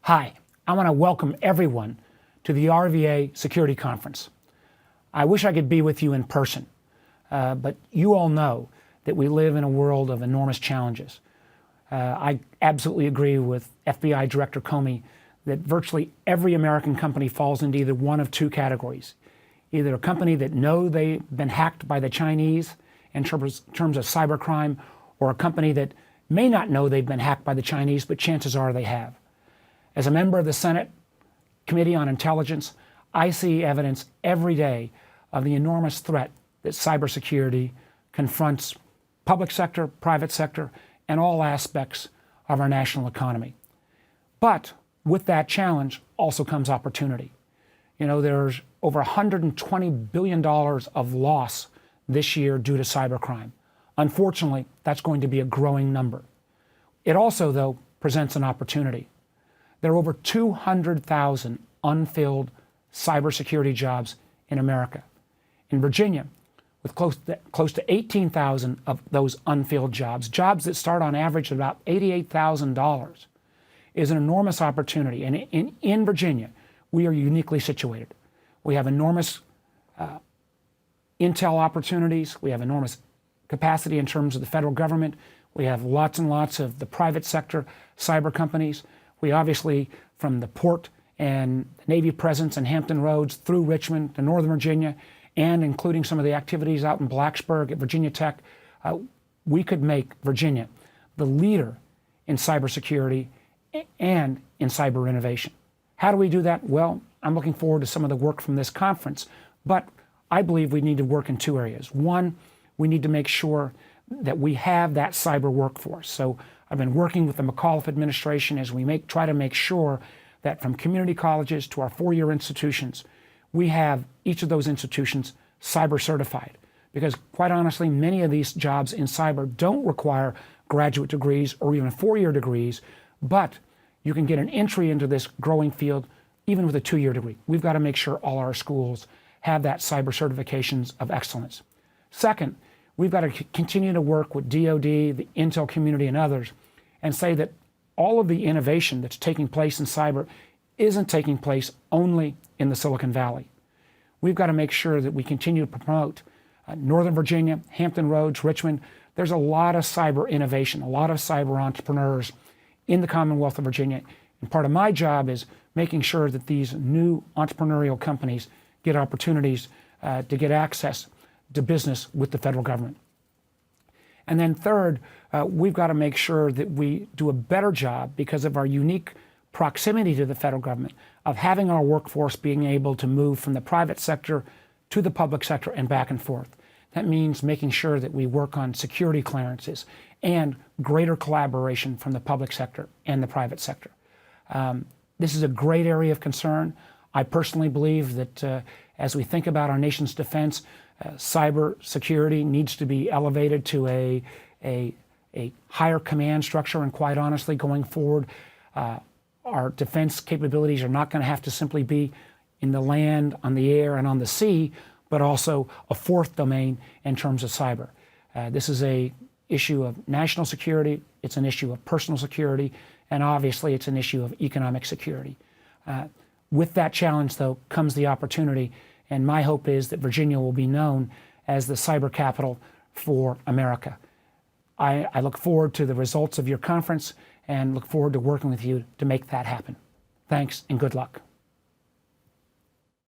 Hi, I want to welcome everyone to the RVA Security Conference. I wish I could be with you in person, but you all know that we live in a world of enormous challenges. I absolutely agree with FBI Director Comey that virtually every American company falls into either one of two categories. Either a company that know they've been hacked by the Chinese in terms of cybercrime, or a company that may not know they've been hacked by the Chinese, but chances are they have. As a member of the Senate Committee on Intelligence, I see evidence every day of the enormous threat that cybersecurity confronts public sector, private sector, and all aspects of our national economy. But with that challenge also comes opportunity. You know, there's over $120 billion of loss this year due to cybercrime. Unfortunately, that's going to be a growing number. It also, though, presents an opportunity. There are over 200,000 unfilled cybersecurity jobs in America. In Virginia, with close to 18,000 of those unfilled jobs that start on average at about $88,000, is an enormous opportunity. And in Virginia, we are uniquely situated. We have enormous intel opportunities. We have enormous capacity in terms of the federal government. We have lots and lots of the private sector cyber companies. We obviously, from the port and Navy presence in Hampton Roads through Richmond to Northern Virginia, and including some of the activities out in Blacksburg at Virginia Tech, we could make Virginia the leader in cybersecurity and in cyber innovation. How do we do that? Well, I'm looking forward to some of the work from this conference, but I believe we need to work in two areas. One, we need to make sure that we have that cyber workforce. So I've been working with the McAuliffe administration as we try to make sure that from community colleges to our four-year institutions, we have each of those institutions cyber certified. Because quite honestly, many of these jobs in cyber don't require graduate degrees or even four-year degrees, but you can get an entry into this growing field even with a two-year degree. We've got to make sure all our schools have that cyber certifications of excellence. Second, we've got to continue to work with DoD, the intel community, and others, and say that all of the innovation that's taking place in cyber isn't taking place only in the Silicon Valley. We've got to make sure that we continue to promote Northern Virginia, Hampton Roads, Richmond. There's a lot of cyber innovation, a lot of cyber entrepreneurs in the Commonwealth of Virginia. And part of my job is making sure that these new entrepreneurial companies get opportunities to get access to business with the federal government. And then third, we've got to make sure that we do a better job, because of our unique proximity to the federal government, of having our workforce being able to move from the private sector to the public sector and back and forth. That means making sure that we work on security clearances and greater collaboration from the public sector and the private sector. This is a great area of concern. I personally believe that as we think about our nation's defense, cyber security needs to be elevated to a higher command structure. And quite honestly, going forward, our defense capabilities are not going to have to simply be in the land, on the air, and on the sea, but also a fourth domain in terms of cyber. This is an issue of national security, it's an issue of personal security, and obviously it's an issue of economic security. With that challenge, though, comes the opportunity, and my hope is that Virginia will be known as the cyber capital for America. I look forward to the results of your conference and look forward to working with you to make that happen. Thanks and good luck.